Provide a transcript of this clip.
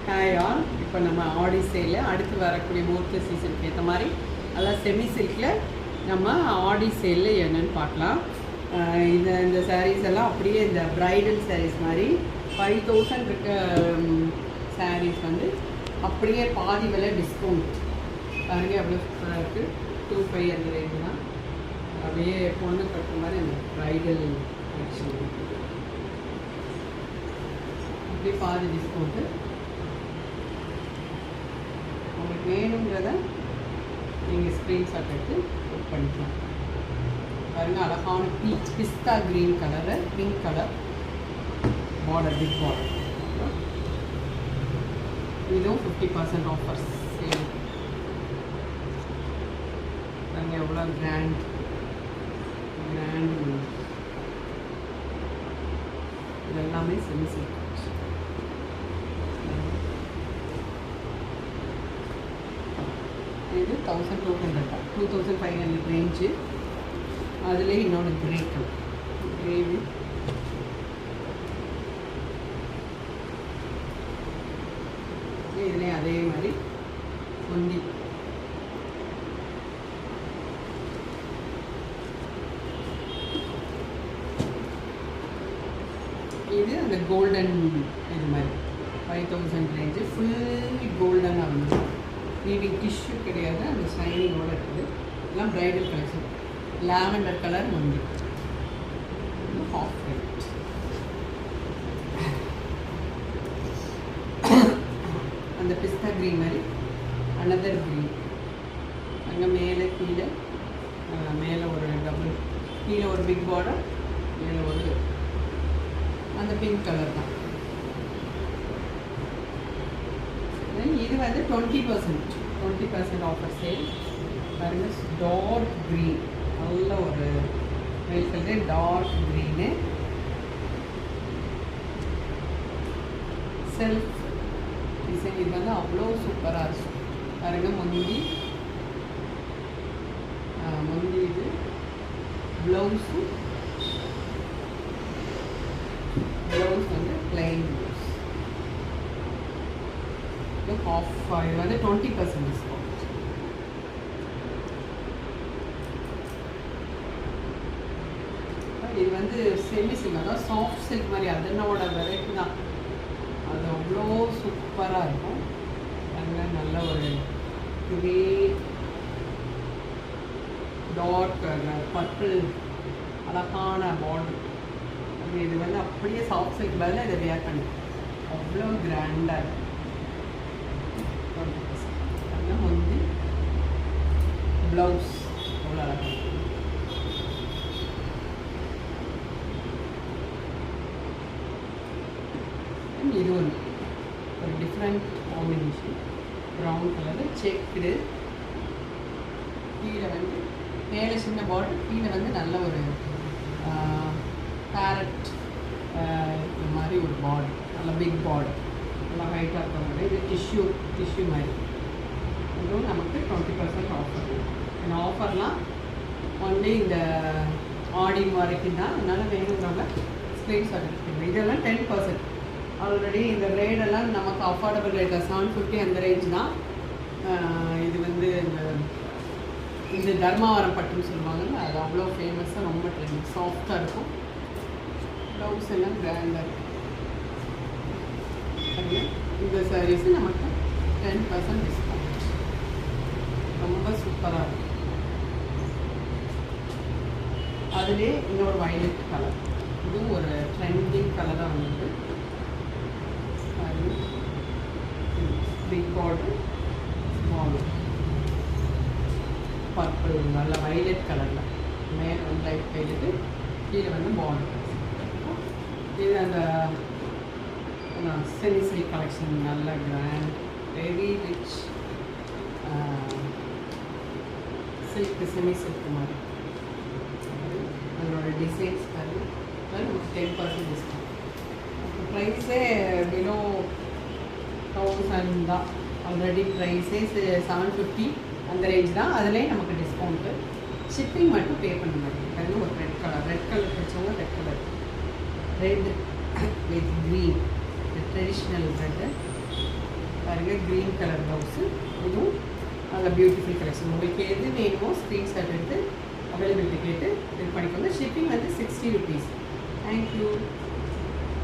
Hi all. இப்போ நம்ம ஆடி சேலில் அடுத்து வரக்கூடிய முகூர்த்த சீசனுக்கு ஏற்ற மாதிரி அதெல்லாம் செமி சில்கில் நம்ம ஆடி சேலில் என்னென்னு பார்க்கலாம். இந்த சாரீஸ் எல்லாம் அப்படியே இந்த ப்ரைடல் சாரீஸ் மாதிரி 5000 இருக்க சாரீஸ் வந்து அப்படியே பாதி விலை டிஸ்கவுண்ட் பாருங்க. அவ்வளோ சூப்பராக இருக்குது. 2500 அந்த ரேஞ்சு தான். அப்படியே பொண்ணு கட்டுற மாதிரி அந்த ப்ரைடல் கலெக்ஷன் இருக்குது. அப்படியே பாதி டிஸ்கவுண்ட்டு. உங்களுக்கு வேணுங்கிறத நீங்கள் ஸ்க்ரீன்ஷாட் எடுத்து புக் பண்ணிக்கலாம். பாருங்கள், அழகான பீச் பிஸ்தா green colour, pink colour border, big border. இதுவும் 50% ஆஃபர்ஸ் சேல். பாருங்கள் எவ்வளோ கிராண்ட் இது எல்லாமே செமி சில்க். இது 1200 2500 ரேஞ்சு. அதுலேயே இன்னொன்று கிரே கலர், கிரேவி இதுலேயும் அதே மாதிரி முந்தி இது அந்த கோல்டன் இது மாதிரி 5000 ரேஞ்சு. ஃபுல்லி கோல்டனாக வந்து வீவிங் டிஷ்யூ கிடையாது, அந்த ஷைனிங்கோடு இருக்குது. எல்லாம் ப்ரைடல் கலெக்ஷன். லாவெண்டர் கலர் முந்தி, ஹாஃப் ரேட். அந்த பிஸ்தா க்ரீன் மாதிரி அனதர் க்ரீன். அங்கே மேலே கீழே, மேலே ஒரு டபுள், கீழே ஒரு பிக் பார்டர், மேலே ஒரு அந்த பிங்க் கலர் தான். இது வந்து 20% ஆஃபர் சேல். பாருங்கள், டார்க் க்ரீன், நல்ல ஒரு வெயில் colour, dark green, self design. இது வந்து அவ்வளோ சூப்பராக இருக்கும். பாருங்கள், முந்தி இது ப்ளவுஸு, ப்ளவுஸ் வந்து பிளைன் ப்ளவுஸ். ஆஃப் இது வந்து 20% டிஸ்கவுண்ட். இது வந்து செமி சில்க், அதாவது சாஃப்ட் சில்க் மாதிரி, அதனோட வெரைட்டி தான். அது அவ்வளோ சூப்பராக இருக்கும். அதில் நல்ல ஒரு கிரே டார்க் பர்பிள் அழகான பார்டர். இது வந்து அப்படியே சாஃப்ட் சில்க் பதில் இதை வேர் பண்ணி அவ்வளோ கிராண்டாக இருக்கும். அதெல்லாம் வந்து ப்ளவுஸ் அவ்வளோ அழகாக. இது ஒரு different combination. Brown colour checked, கீழே வந்து மேலே சின்ன பார்டர், கீழே வந்து நல்ல ஒரு பேரட் இந்த மாதிரி ஒரு பார்டர், நல்ல பிக் பார்டர், நல்லா ஹைட்டாக இருக்க மாதிரி. இது டிஷ்யூ மாதிரி. இதுவும் நமக்கு 20% ஆஃபர். இந்த ஆஃபர்லாம் ஒன்லி இந்த ஆடி வரைக்கும் தான். அதனால் வேணுங்கிறவங்க ஸ்க்ரீன்ஷாட் எடுத்துக்கணும். இதெல்லாம் 10%. ஆல்ரெடி இந்த ரேடெல்லாம் நமக்கு அஃபோர்டபுள் ரேட்டில் 750 அந்த ரேஞ்ச் தான். இது வந்து இந்த தர்மாவரம் பட்டுன்னு சொல்லுவாங்கல்ல, அது அவ்வளோ ஃபேமஸாக, ரொம்ப ட்ரெண்டிங், சாஃப்டாக இருக்கும். ப்ளவுஸ் எல்லாம் கிராண்டாக இருக்கும். இந்த சாரீஸு நமக்கு 10% டிஸ்கவுண்ட். ரொம்ப சூப்பராக இருக்கும். அதுலேயே இன்னொரு வயலட் கலர், இதுவும் ஒரு ட்ரெண்டிங் கலராக வந்துட்டு. பிக் பார்டர், ஸ்மால் பர்பிள், நல்ல வயலட் கலரில், மேலே வந்து லைட் வயலட்டு, கீழே வந்து பார்டர். இது அந்த செமி சில்க் கலெக்ஷன், நல்ல grand, very rich silk, semi silk மாதிரி. அதனோட டிசைன்ஸ் பாருங்க. நமக்கு 10% டிஸ்கவுண்ட். ப்ரைஸே பிலோ 1000 தான். ஆல்ரெடி ப்ரைஸே 750 அந்த ரேஞ்ச் தான். அதிலே நமக்கு டிஸ்கவுண்ட்டு. ஷிப்பிங் மட்டும் பே பண்ண மாட்டேங்க. ஒரு ரெட் கலர் பிடிச்சவங்க red colour, red with green, the traditional red. பாருங்கள் க்ரீன் கலர் ப்ளவுஸு. இதுவும் நல்ல பியூட்டிஃபுல் கலெக்ஷன். உங்களுக்கு எது வேணுமோ ஸ்க்ரீன்ஷாட் எடுத்து அவைலபிலிட்டி கேட்டு இது பண்ணிக்கோங்க. ஷிப்பிங் வந்து 60 rupees. தேங்க்யூ.